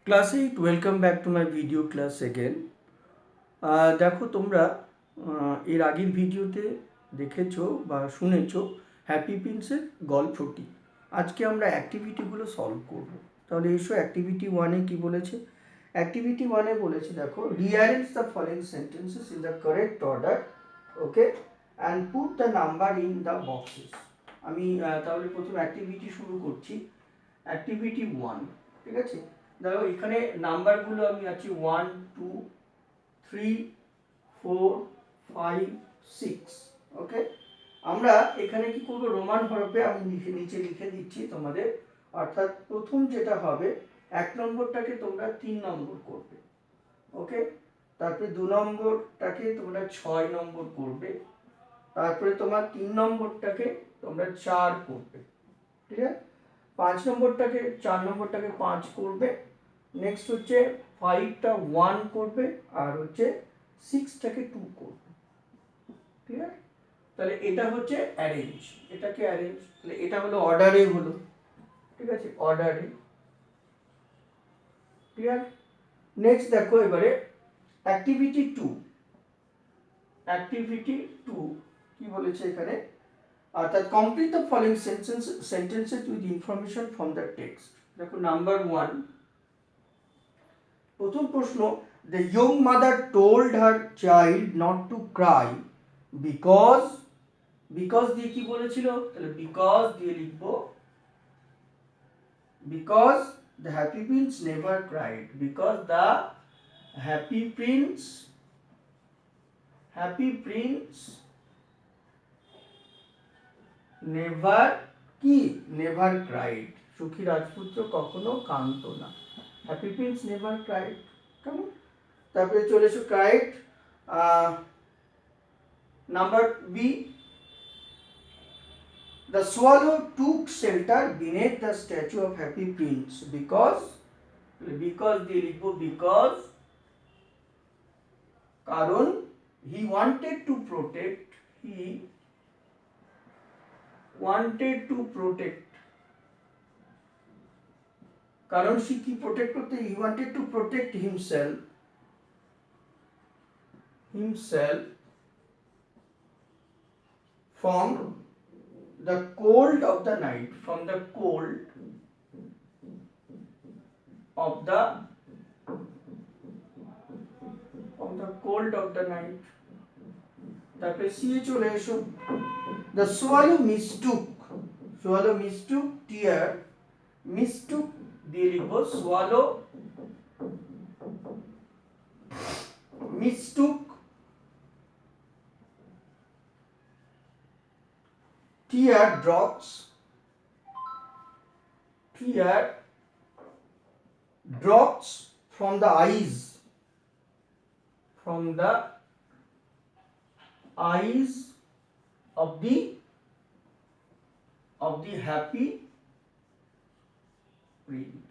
Class 8 welcome back to my video class again. দেখো তোমরা এর আগের ভিডিওতে দেখেছো বা শুনেছো হ্যাপি প্রিন্সের গল্পটি। আজকে আমরা অ্যাক্টিভিটিগুলো সলভ করব। তাহলে এসো অ্যাক্টিভিটি ওয়ানে কি বলেছে। অ্যাক্টিভিটি ওয়ানে বলেছে দেখো rearrange the following sentences in the correct order, okay, and put the number in the boxes. আমি তাহলে প্রথম অ্যাক্টিভিটি শুরু করছি। অ্যাক্টিভিটি ওয়ান, ঠিক আছে। দেখো এখানে নাম্বারগুলো আমি আছি 1 2 3 4 5 6, ওকে। আমরা এখানে কি করব, রোমান হরফে আমি নিচে লিখে দিচ্ছি তোমাদের। অর্থাৎ প্রথম যেটা হবে 1 নম্বরটাকে তোমরা 3 নম্বর করবে, ওকে। তারপরে 2 নম্বরটাকে তোমরা 6 নম্বর করবে। তারপরে তোমার 3 নম্বরটাকে তোমরা 4 করবে, ঠিক আছে। 5 নম্বরটাকে 4 নম্বরটাকে 5 করবে। নেক্সট হচ্ছে 5টা 1 করবে, আর হচ্ছে 6টাকে 2 করবে, ঠিক আছে। তাহলে এটা হচ্ছে অ্যারেঞ্জ, এটাকে অ্যারেঞ্জ, তাহলে এটা হলো অর্ডারে হলো, ঠিক আছে, অর্ডারে, ক্লিয়ার। নেক্সট দেখো এবারে অ্যাক্টিভিটি 2। অ্যাক্টিভিটি 2 কি বলেছে এখানে, অর্থাৎ complete the following sentences with information from the text. দেখো নাম্বার 1, প্রথম প্রশ্ন, the young mother told her child not to cry because, because দিয়ে কি বলেছিল, তাহলে বিকজ দিয়ে লিখবো, because the happy Prince never cried, because the happy Prince, happy Prince never কি, নেভার ক্রাইড, সুখী রাজপুত্র কখনো কাঁদতো না, হ্যাপি প্রিন্স নেভার ক্রাইড, কেমন। তারপরে চলে এসো cried. Number B, the swallow took shelter beneath the statue of happy prince because, দিয়ে লিখবো because, কারণ he wanted to protect, he wanted to protect, কারণ সে কি প্রোটেক্ট করতে, he wanted to protect himself, himself from the cold of the night, from the cold of the, from the cold of the night। তারপরে সিয়ে চলে এসো, the swallow mistook, swallow mistook tear, mistook দিয়ে লিখবো swallow mistook tear drops, tear drops from the eyes, from the eyes of the happy prince,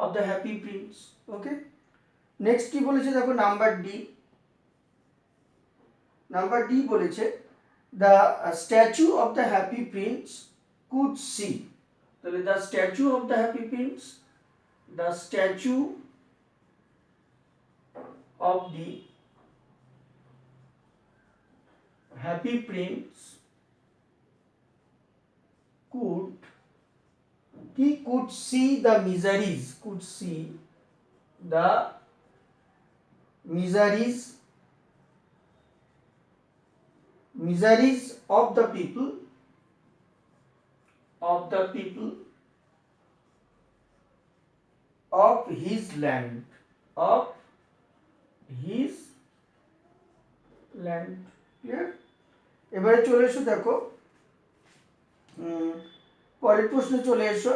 of the happy prince, okay। Next কি বলেছে দেখো number D, number D বলেছে the statue of the happy prince could see, তাহলে the statue of the happy prince, the statue of the happy prince could, he could see the miseries, could see the miseries, miseries of the people, of the people of his land, of his land, clear. এবারে চলে এসো দেখো পরের প্রশ্নে চলে এসো,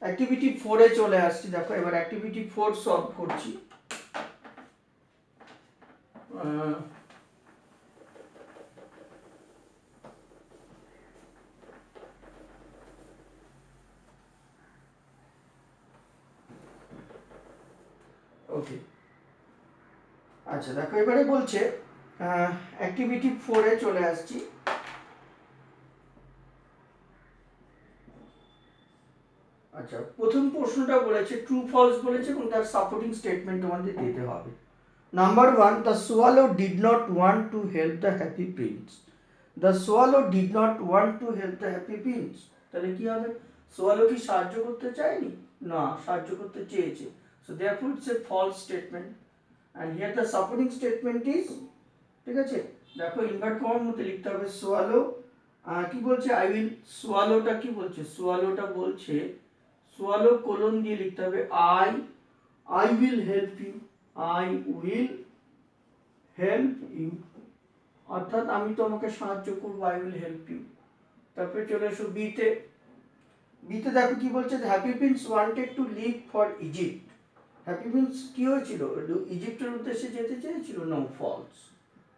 activity 4-এ চলে আসছি। দেখো এবার অ্যাক্টিভিটি 4 সলভ করছি। ওকে, আচ্ছা দেখো এবারে বলছে অ্যাক্টিভিটি 4-এ চলে আসছি। আচ্ছা, প্রথম প্রশ্নটা বলেছে ট্রু ফলস বলেছে এবং তার সাপোর্টিং স্টেটমেন্ট তোমাদের দিতে হবে। Number 1, the swallow did not want to help the happy Prince. The swallow did not want to help the happy Prince, তাহলে কি হবে? সোয়ালো কি সাহায্য করতে চায়নি? না, সাহায্য করতে চেয়েছে। So therefore it's a false statement and here the supporting statement is, ঠিক আছে, দেখো ইনভার্ট কমার মধ্যে লিখতে হবে সোয়ালো কি বলছে, আই উইল, সোয়ালোটা কি বলছে, সোয়ালোটা বলছে, সোয়ালো কোলন দিয়ে লিখতে হবে I will help you, I will help you, অর্থাৎ আমি তোমাকে সাহায্য করবো, আই উইল হেল্প ইউ। তারপরে চলে এসো বিতে। বিতে দেখো কি বলছে, Happy Prince wanted to leave for Egypt. Happy Prince কি হয়েছিল, ইজিপ্টের উদ্দেশ্যে যেতে চেয়েছিল? No, false.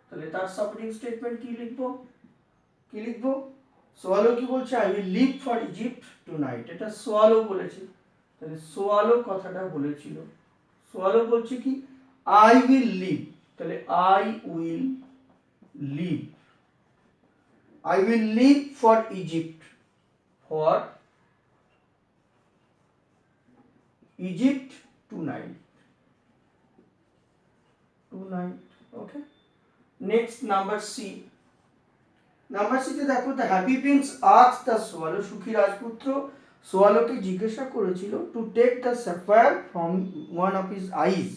তাহলে তার সাপোর্টিং স্টেটমেন্ট কি লিখবো, কি লিখবো? সোয়ালো কি বলছে, I will leave for Egypt tonight, এটা সোয়ালো বলেছে। তাহলে সোয়ালো কথাটা বলেছিল, সোয়ালো বলছে কি, আই উইল লিভ, তাহলে I will leave, I will leave for Egypt, for Egypt tonight, okay. Next number C. নাম্বার সিতে দেখো, the happy Prince asked the swallow, সুখী রাজপুত্র সোয়ালোকে জিজ্ঞাসা করেছিল to take the sapphire from one of his eyes,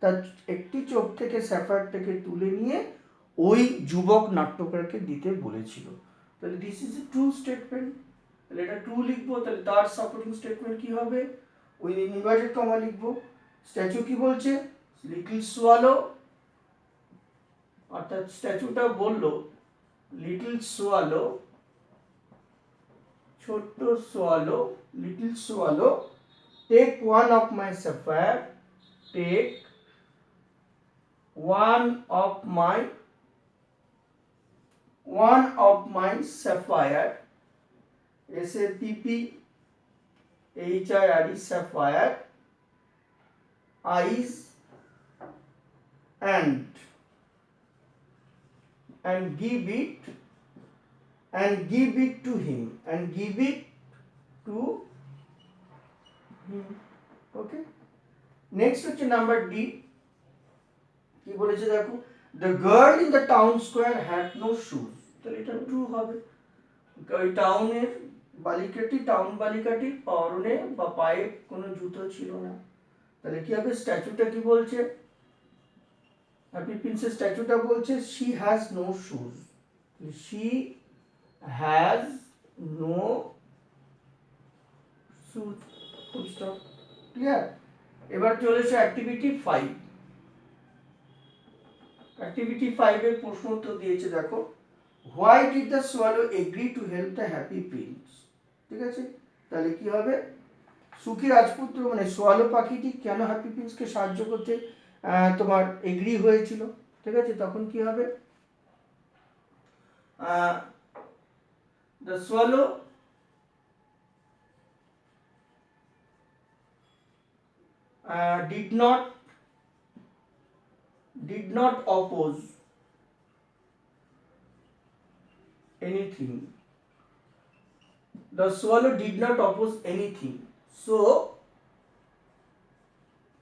তার একটি চোখ থেকে স্যাফায়ারটাকে তুলে নিয়ে ওই যুবক নাট্যকারকে দিতে বলেছিল। তাহলে this is a true statement, তাহলে এটা ট্রু লিখবো। তাহলে তার সাপোর্টিং স্টেটমেন্ট কি হবে, ওই ইনভার্টেড কমা লিখবো। স্ট্যাচু কি বলছে, লিটল সোয়ালো, অর্থাৎ স্ট্যাচুটা বললো লিটল সোয়ালো, ছোট্ট swallow, little swallow, take one of my sapphire, take one of my sapphire, SAPPHIRE, sapphire, eyes, and give it to him, okay. Next হচ্ছে নাম্বার ডি। কি বলেছে দেখো, the girl in the town square had no shoes, তাহলে এটা true হবে। ওই town বালিকাটির পরনে বা পায়ে কোনো জুতো ছিল না। তাহলে কি হবে, স্ট্যাচুটা কি বলছে, হ্যাপি প্রিন্সের স্ট্যাচুটা বলছে she has no shoes, she has no shoes, full stop, clear. এবার চলে এসে অ্যাক্টিভিটি 5। অ্যাক্টিভিটি 5 এর প্রশ্ন উত্তর দিয়েছে দেখো, why did the swallow agree to help the happy prince, ঠিক আছে। তাহলে কি হবে, সুখী রাজপুত্র মানে সোয়ালো পাখিটি কেন হ্যাপি প্রিন্সকে সাহায্য করতে তোমার এগ্রি হয়েছিল, ঠিক আছে। তখন কি হবে, the swallow did not oppose anything, the swallow did not oppose anything, so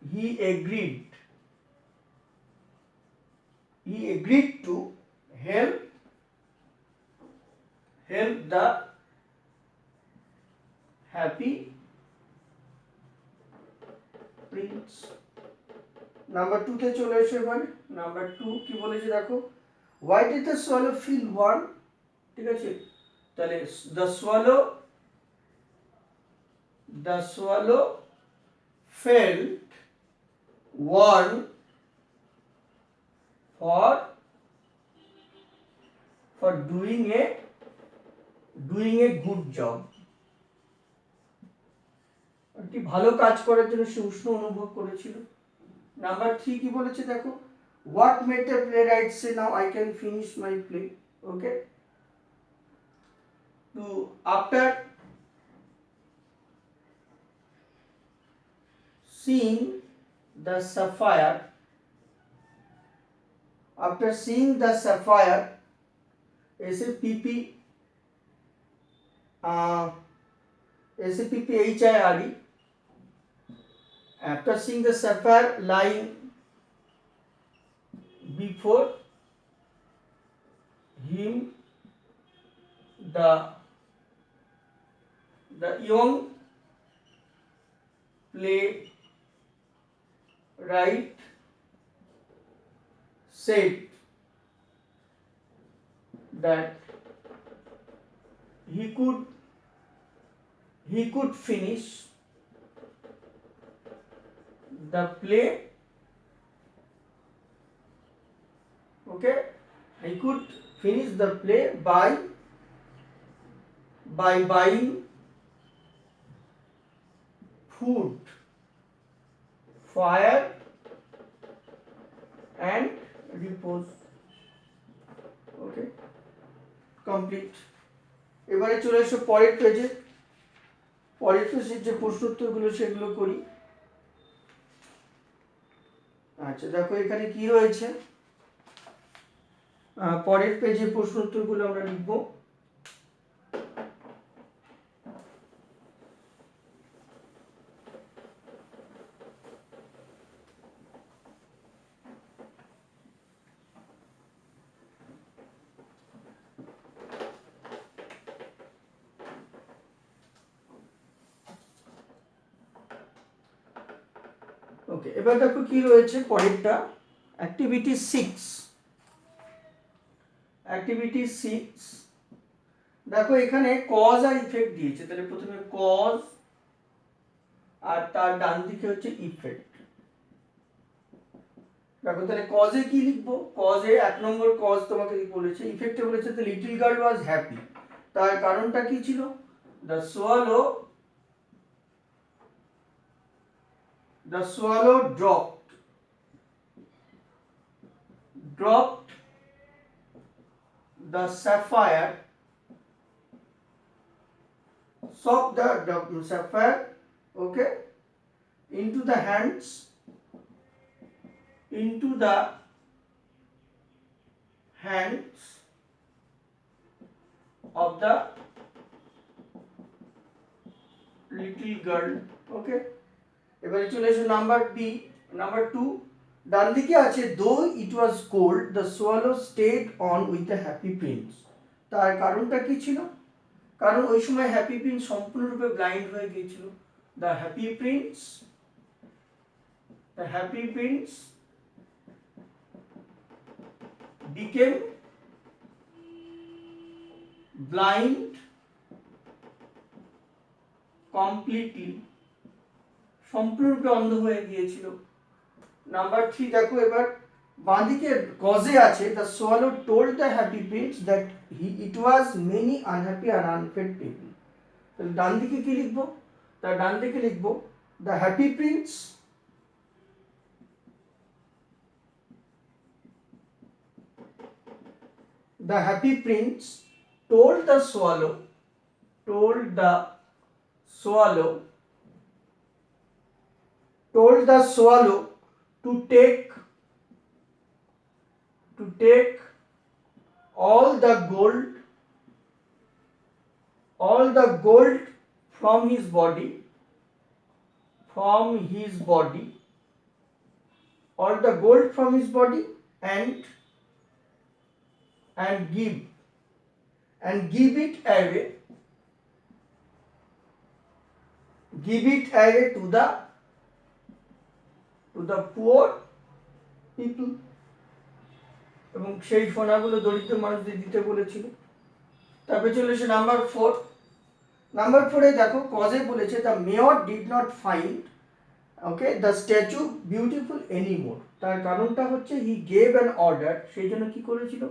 he agreed to help the happy prince। Number 2 তে চলে এসে এবারে নাম্বার 2 কি বলেছে দেখো, why did the swallow feel warm, ঠিক আছে। তাহলে the swallow felt warm for doing a good job, একটি ভালো কাজ করার জন্য সে উষ্ণ অনুভব করেছিল। নাম্বার 3 কি বলেছে দেখো, what made the playwright say now I can finish my play, okay, to after seeing the sapphire, SAPPHIRE. After seeing the sapphire lying before him, the young playwright said that he could finish the play. Okay, he could finish the play by buying food, fire and repose. Okay, complete. এবারে চলে এসো পরের পেজে। পরের পেজের যে প্রশ্ন উত্তরগুলো সেগুলো করি। আচ্ছা দেখো এখানে কি রয়েছে, পরের পেজে প্রশ্ন উত্তরগুলো আমরা লিখব। ওকে, এবার দেখো কি রয়েছে পরেরটা, অ্যাক্টিভিটি 6। অ্যাক্টিভিটি 6 দেখো এখানে কজ আর ইফেক্ট দিয়েছে, তাহলে প্রথমে কজ আর তার ডান দিকে হচ্ছে ইফেক্ট। দেখো তাহলে কজে কি লিখবো, কজে 1 নম্বর কজ তোমাকে কি বলেছে, ইফেক্টে বলেছে the little girl was happy. তার কারণটা কি ছিল, the swallow dropped the sapphire okay, into the hands of the little girl. Okay, এবারে চলে এসো নাম্বার 2। ডান দিকে আছে though it was cold the swallow stayed on with the happy prince. তার কারণটা কি ছিল, কারণ ওই সময় হ্যাপি প্রিন্স সম্পূর্ণরূপে ব্লাইন্ড হয়ে গিয়েছিল। The happy Prince became blind completely, সম্পূর্ণরূপে অন্ধ হয়ে গিয়েছিল। নাম্বার 3 দেখো এবার বাঁদিকে কজে আছে the swallow told the happy Prince that it was many unhappy আর আনফেড পিপল। তাহলে ডান দিকে কি লিখবো, তার ডান দিকে লিখবো the happy Prince told the swallow to take all the gold from his body, all the gold from his body and give it away to the poor people, এবং সেই সোনাগুলো দরিদ্র মানুষদের দিতে বলেছিল। তারপরে চলে এসে নাম্বার 4 দেখো কজে বলেছে the mayor did not find okay the statue beautiful anymore. তার কারণটা হচ্ছে হি গেভ অ্যান অর্ডার, সেই জন্য কি করেছিল,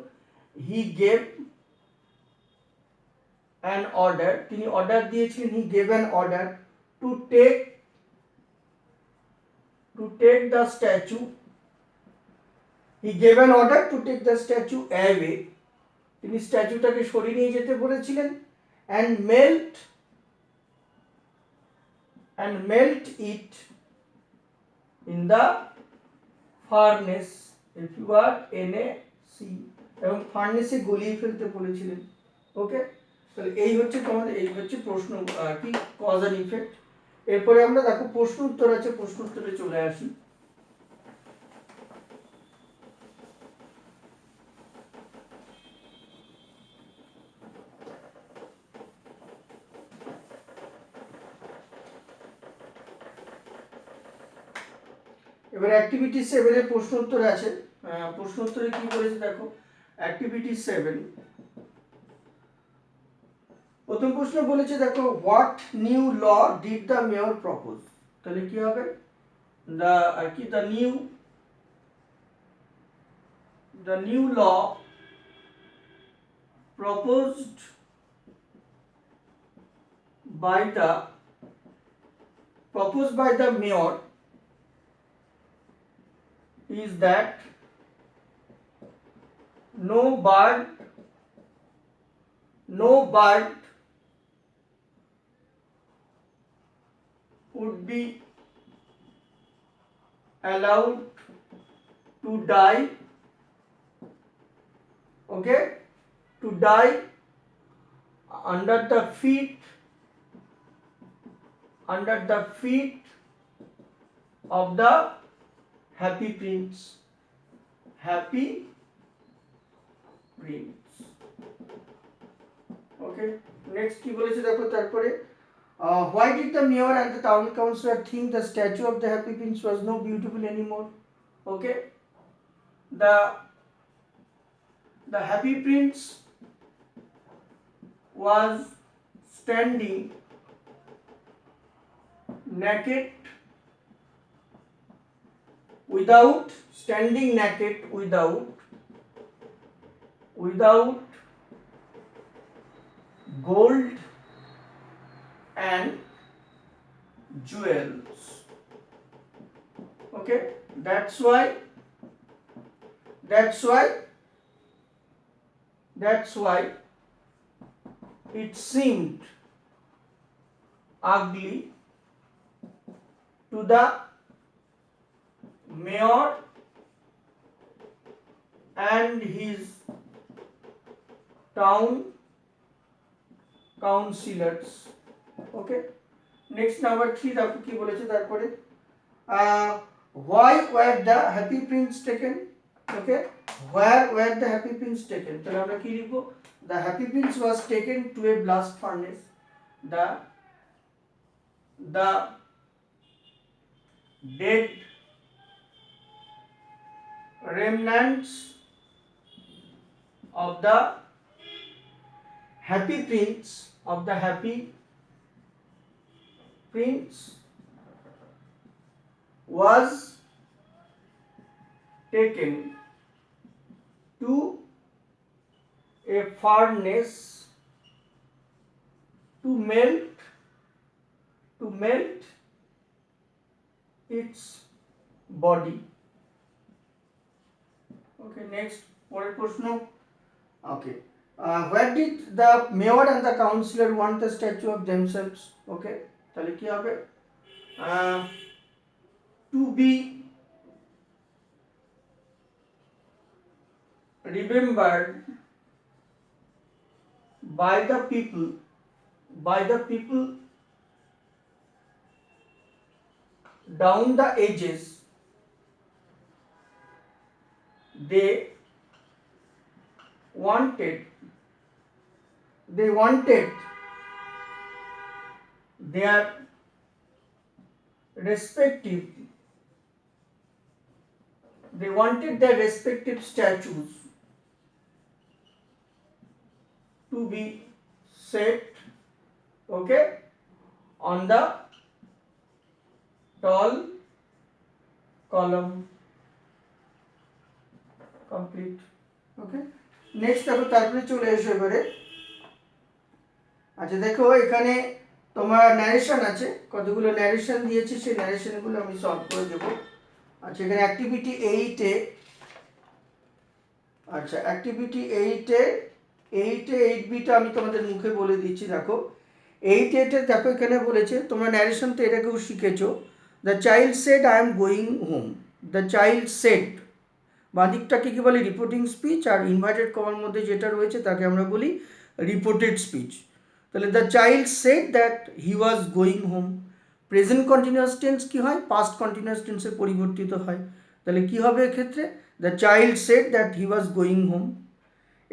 তিনি অর্ডার দিয়েছিলেন, he gave an order to take the statue away, তিনি স্ট্যাচুটাকে সরিয়ে নিয়ে যেতে বলেছিলেন, and melt it in the furnace, FURNACE, এবং ফার্নেসে গলিয়ে ফেলতে বলেছিলেন। ওকে, তাহলে এই হচ্ছে তোমাদের, এই হচ্ছে প্রশ্ন কি কজ অ্যান্ড ইফেক্ট। এরপরে আমরা দেখো প্রশ্ন উত্তর আছে, প্রশ্ন উত্তরে চলে আসি। এবার অ্যাক্টিভিটি 7 এর প্রশ্ন উত্তর আছে। প্রশ্ন উত্তরে কি বলেছে দেখো, অ্যাক্টিভিটি 7 প্রথম প্রশ্ন বলেছে দেখো, what new law did the mayor propose. তাহলে কি হবে, দ্য আর কি the new law proposed by the mayor is that no bird would be allowed to die, okay, to die under the feet of the happy prince. Okay, next কি বলেছে দেখো তারপরে, why did the mayor and the town councillor think the statue of the happy prince was no beautiful anymore? Okay, the happy prince was standing naked without gold and jewels. Okay, that's why it seemed ugly to the mayor and his town councillors. Okay, next number 3 দেখো কি বলেছে তারপরে, why were the happy prints taken? Okay, where were the happy prints taken? তাহলে আমরা কি লিখব, the happy prints was taken to a blast furnace. The dead remnants of the happy prince was taken to a furnace to melt its body. Okay, next পরের প্রশ্ন, okay, where did the mayor and the councillor want the statue of themselves? Okay, তাহলে কি হবে, to be remembered by the people down the ages. They wanted their respective statues to be set, okay, on the tall column. Complete. Okay, next দেখো তারপরে চলে এসো এবারে, আচ্ছা দেখো এখানে তোমার ন্যারেশন আছে, কতগুলো ন্যারেশন দিয়েছে, সেই ন্যারেশনগুলো আমি সলভ করে দেবো। আচ্ছা এখানে অ্যাক্টিভিটি 8-এ, আচ্ছা অ্যাক্টিভিটি 8-এ 8বিটা আমি তোমাদের মুখে বলে দিচ্ছি। দেখো 8-এ দেখো এখানে বলেছে, তোমরা ন্যারেশন তো এটাকেও শিখেছো, the child said I am going home. The child said বাদিকটাকে কি বলে, রিপোর্টিং স্পিচ, আর ইনভার্টেড কমার মধ্যে যেটা রয়েছে তাকে আমরা বলি রিপোর্টেড স্পিচ। তাহলে the child said that he was going home. Present continuous tense কি হয়, পাস্ট কন্টিনিউয়াস টেন্সে পরিবর্তিত হয়। তাহলে কি হবে এক্ষেত্রে, the child said that he was going home.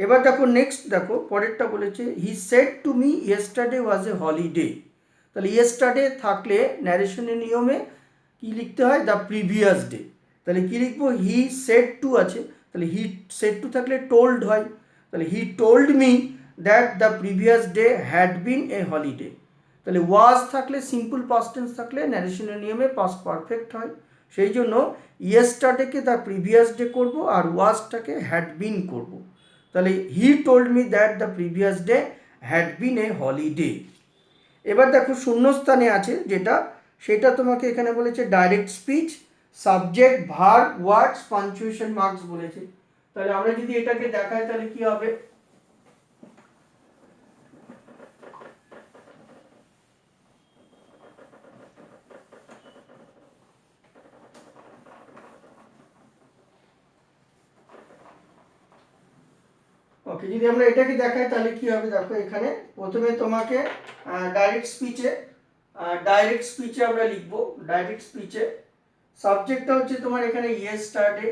এবার দেখো নেক্সট, দেখো পরেরটা বলেছে he said to me yesterday was a holiday. তাহলে ইয়েস্টারডে থাকলে ন্যারেশনের নিয়মে কি লিখতে হয়, দ্য প্রিভিয়াস ডে। তাহলে কি লিখবো, হি সেড টু আছে, তাহলে হি সেড টু থাকলে টোল্ড হয়, তাহলে he told me that the previous day had been a holiday. তাহলে ওয়াজ থাকলে, সিম্পল পাস্ট টেন্স থাকলে ন্যারেশনের নিয়মে পাস্ট পারফেক্ট হয়, সেই জন্য ইয়েস্টারডেকে দ্য প্রিভিয়াস ডে করব আর ওয়াজটাকে হ্যাড বিন করব। তাহলে he told me that the previous day had been a holiday. এবার দেখো শূন্যস্থানে আছে যেটা, সেটা তোমাকে এখানে বলেছে ডাইরেক্ট স্পিচ, সাবজেক্ট, ভার্ব, ওয়ার্ডস, পাঞ্চুয়েশন মার্কস বলেছে। তাহলে আমরা যদি এটাকে দেখাই তাহলে কি হবে, ওকে যদি আমরা এটাকে দেখাই তাহলে কি হবে, দেখো এখানে প্রথমে তোমাকে ডাইরেক্ট স্পিচে আমরা লিখবো, ডাইরেক্ট স্পিচে সাবজেক্টটা হচ্ছে তোমার এখানে ইয়েস্টারডে,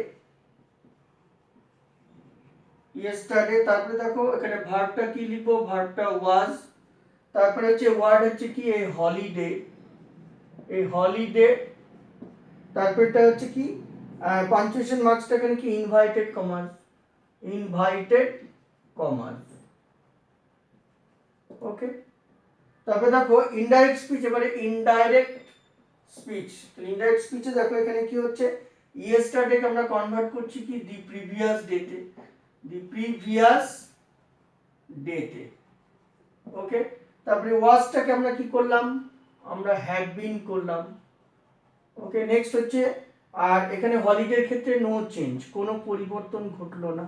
তারপরে দেখো এখানে ভার্বটা কি লিখবো, ভার্বটা ওয়াজ, তারপরে হচ্ছে ওয়ার্ড হচ্ছে কি এই হলিডে, তারপরটা হচ্ছে কি পাঞ্চুয়েশন মার্কসটা এখানে কি ইনভাইটেড কমার্স। ওকে, তারপরে দেখো ইনডাইরেক্ট স্পিচ, এবারে ইনডাইরেক্ট স্পিচে দেখো এখানে কি হচ্ছে, ইয়েস্টারডে কে আমরা কনভার্ট করছি কি দি প্রিভিয়াস ডেতে। ওকে, তারপরে ওয়াজটাকে আমরা কি করলাম, আমরা হ্যাড বিন করলাম। ওকে, নেক্সট হচ্ছে, আর এখানে হলিডের ক্ষেত্রে নো চেঞ্জ, কোনো পরিবর্তন ঘটলো না,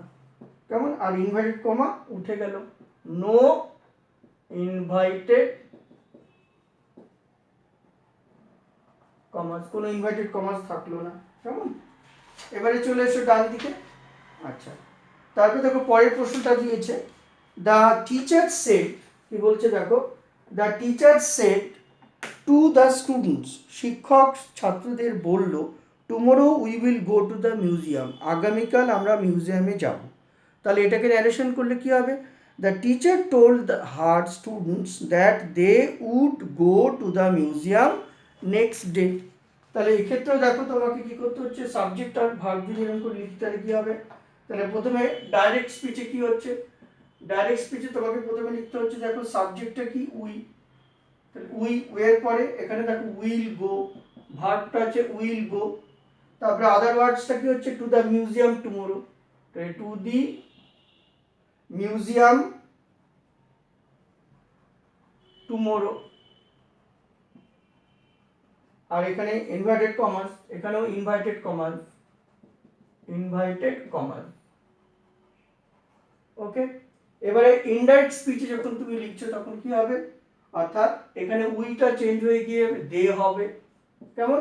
কেমন, আর ইনভাইটেড কমা উঠে গেল, নো ইনভাইটেড কমার্স, কোনো ইনভাইটেড কমার্স থাকলো না, কেমন। এবারে চলে এসো ডান দিকে। আচ্ছা, তারপরে দেখো পরের প্রশ্নটা দিয়েছে, দ্য টিচার সেড, কি বলছে দেখো, the teacher said to the students, শিক্ষক ছাত্রদের বলল, tomorrow we will go to the museum, আগামীকাল আমরা মিউজিয়ামে যাব। তাহলে এটাকে ন্যারেশন করলে কি হবে, the teacher told her students that they would go to the museum next day. তাহলে এক্ষেত্রেও দেখো তোমাকে কি করতে হচ্ছে, সাবজেক্ট আর ভার্ব দিয়ে এরকম করে লিখতে হলে কি হবে, তাহলে প্রথমে ডাইরেক্ট স্পিচে কি হচ্ছে, ডাইরেক্ট স্পিচে তোমাকে প্রথমে লিখতে হচ্ছে, দেখো সাবজেক্টটা কি উই, তাহলে এর পরে এখানে দেখো উইল গো, ভার্বটা আছে উইল গো, তারপরে আদার ওয়ার্ডসটা কি হচ্ছে, টু দ্য মিউজিয়াম টুমোরো, তাহলে টু দি মিউজিয়াম টুমোরো, আর এখানে ইনভার্টেড কমার্স, এখানেও ইনভার্টেড কমার্স। ওকে, এবারে ইনডাইরেক্ট স্পিচে যখন তুমি লিখছো তখন কি হবে, অর্থাৎ এখানে উইটা চেঞ্জ হয়ে গিয়ে দে হবে, কেমন,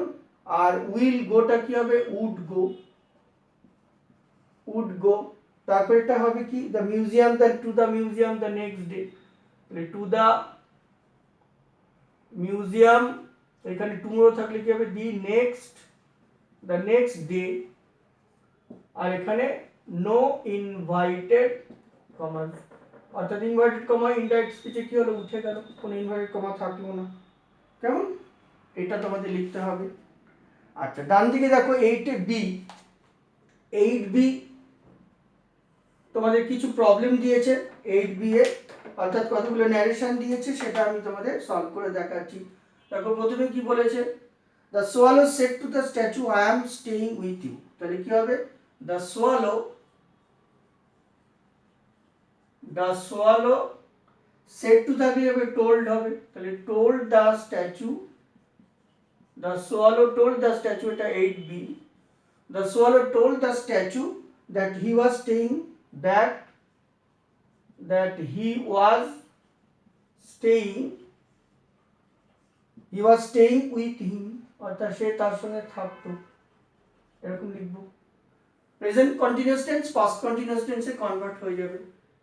আর উইল গোটা কি হবে, উড গো, তারপর এটা হবে কি, the museum, two the museum the next day, two the museum, এখানে টুমোরো থাকলে কি হবে, দ্য নেক্সট ডে, আর এখানে নো ইনভাইটেড কমার্স, অর্থাৎ ইনভার্টেড কমা ইনডাইরেক্ট স্পিচে কি হলো, উঠে গেল, কোনো ইনভার্টেড কমা থাকলো না, কেমন, এটা তোমাদের লিখতে হবে। আচ্ছা, ডান দিকে দেখো 8b তোমাদের কিছু প্রবলেম দিয়েছে 8b এ, অর্থাৎ কতগুলো ন্যারেশন দিয়েছে, সেটা আমি তোমাদের সলভ করে দেখাচ্ছি। দেখো প্রথমে কি বলেছে, the swallow said to the statue I am staying with you. তাহলে কি হবে, দ্য সোয়ালো সেড টু থাকলে হবে টোল্ড হবে, তাহলে told the statue, the swallow told the statue, এটা 8b, the swallow told the statue that he was staying, that he was staying with him, অর্থাৎ সে তার সঙ্গে থাকতো, এরকম লিখবো। Present continuous tense past continuous টেন্সে কনভার্ট হয়ে যাবে।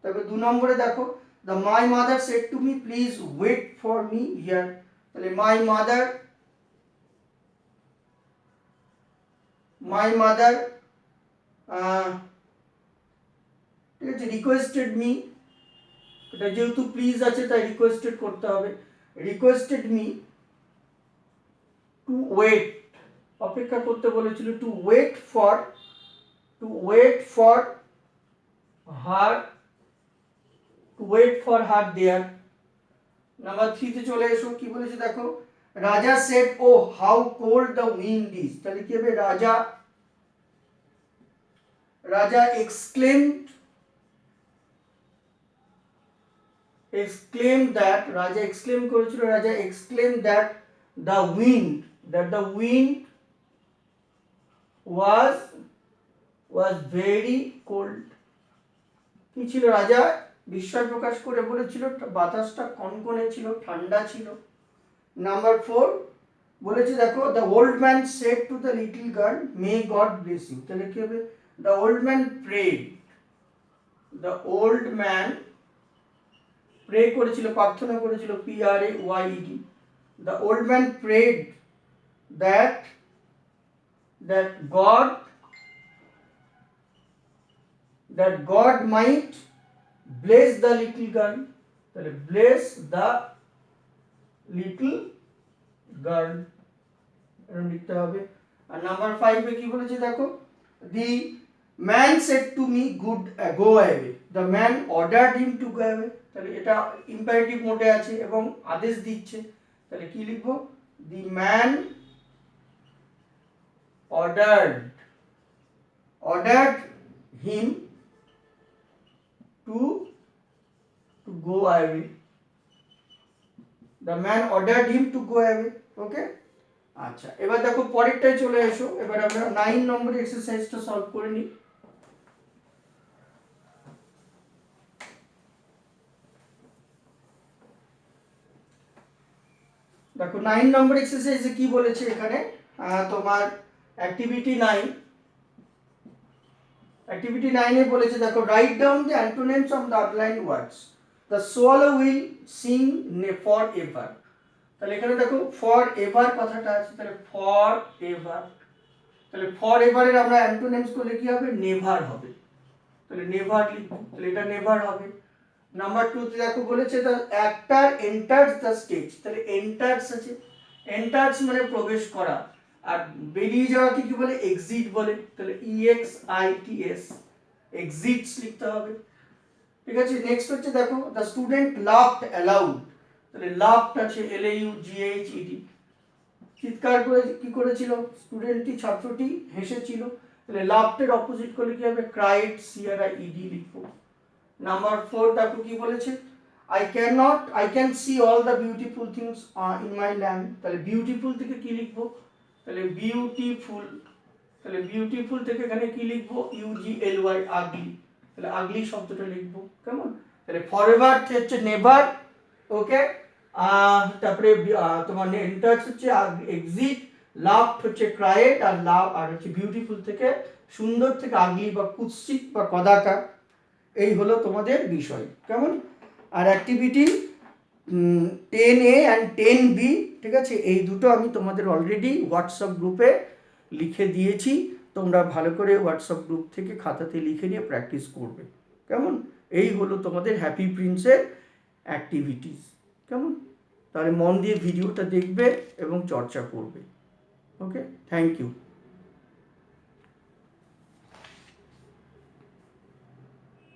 তারপর 2 নম্বরে দেখো, the my mother said to me please wait for me here, তাহলে মাই মাদার ঠিক আছে, রিকোয়েস্টেড মি, এটা যেহেতু প্লিজ আছে তাই রিকোয়েস্টেড করতে হবে, রিকোয়েস্টেড মি টু ওয়েট, অপেক্ষা করতে বলেছিল, to wait for her, there. Number 3 তে চলে এসো, কি বলেছে দেখো, raja said oh how cold the wind is, তাহলে কি হবে, রাজা exclaimed that, রাজা এক্সক্লেম করেছিল, রাজা exclaimed that the wind was very cold, কি ছিল, রাজা বিস্ময় প্রকাশ করে বলেছিল বাতাসটা কনকনে ছিল, ঠান্ডা ছিল। নাম্বার 4 বলেছে দেখো, the old man said to the little girl may God bless you, তাহলে কি হবে, দ্য ওল্ড ম্যান প্রে করেছিল, প্রার্থনা করেছিল, PRAYED, the old man prayed that God might bless the little girl, তাহলে bless the little girl এরকম লিখতে হবে। আর নাম্বার 5 এ কি বলেছে দেখো, the man said to me go away, the man ordered him to go away, তাহলে এটা imperative মোডে আছে এবং আদেশ দিচ্ছে, তাহলে কি লিখবো, the man ordered him to go away, the man ordered him to go away, ওকে। আচ্ছা, এবার দেখো পরেরটায় চলে এসো, এবার আমরা 9 নম্বর এক্সারসাইজটা সলভ করে নিই। দেখো 9 নম্বর এক্সারসাইজে কি বলেছে এখানে, তোমার অ্যাক্টিভিটি 9 এ বলেছে দেখো, write down the antonyms of the underline words, the swallow will sing for ever, তাহলে এখানে দেখো ফর এভার কথাটা আছে, তাহলে ফর এভারের আমরা অ্যান্টোনিমস করলে কি হবে, নেভার হবে, তাহলে নেভার লিখবো, তাহলে এটা নেভার হবে। নাম্বার 2 তে দেখো বলেছে the actor enters the stage, তাহলে এন্টার্স আছে, এন্টার্স মানে প্রবেশ করা, আর বেরিয়ে যাওয়াকে কি বলে, এক্সিট বলে, তাহলে EXITS, এক্সিটস লিখতে হবে, ঠিক আছে। নেক্সট হচ্ছে দেখো, দ্য স্টুডেন্ট লাফড অ্যালাউড, তাহলে লাফড আছে LAUGHED, চিৎকার করে কি করেছিল, স্টুডেন্টটি, ছাত্রটি হেসেছিল, তাহলে লাফটের অপোজিট করলে কি হবে, ক্রাইড, CRIED লিখবো। নাম্বার 4 দেখো কি বলেছে, I can see all the beautiful things in my land, তাহলে বিউটিফুল থেকে কি লিখবো, তাহলে বিউটিফুল থেকে এখানে কি লিখবো, UGLY, আগলি, তাহলে আগলি শব্দটা লিখবো, কেমন। তাহলে ফরএভার হচ্ছে নেভার, ওকে। তারপরে তোমার এন্টার্স হচ্ছে এক্সিট, লাফড হচ্ছে ক্রাইড, আর হচ্ছে বিউটিফুল থেকে, সুন্দর থেকে আগলি বা কুৎসিত বা কদাকার, এই হলো তোমাদের বিষয়, কেমন। আর অ্যাক্টিভিটি 10A অ্যান্ড 10B, ঠিক আছে, এই দুটো আমি তোমাদের অলরেডি হোয়াটসঅ্যাপ গ্রুপে লিখে দিয়েছি, তোমরা ভালো করে হোয়াটসঅ্যাপ গ্রুপ থেকে খাতাতে লিখে নিয়ে প্র্যাকটিস করবে, কেমন। এই হলো তোমাদের হ্যাপি প্রিন্সের অ্যাক্টিভিটিস, কেমন। তাহলে মন দিয়ে ভিডিওটা দেখবে এবং চর্চা করবে, ওকে, থ্যাংক ইউ।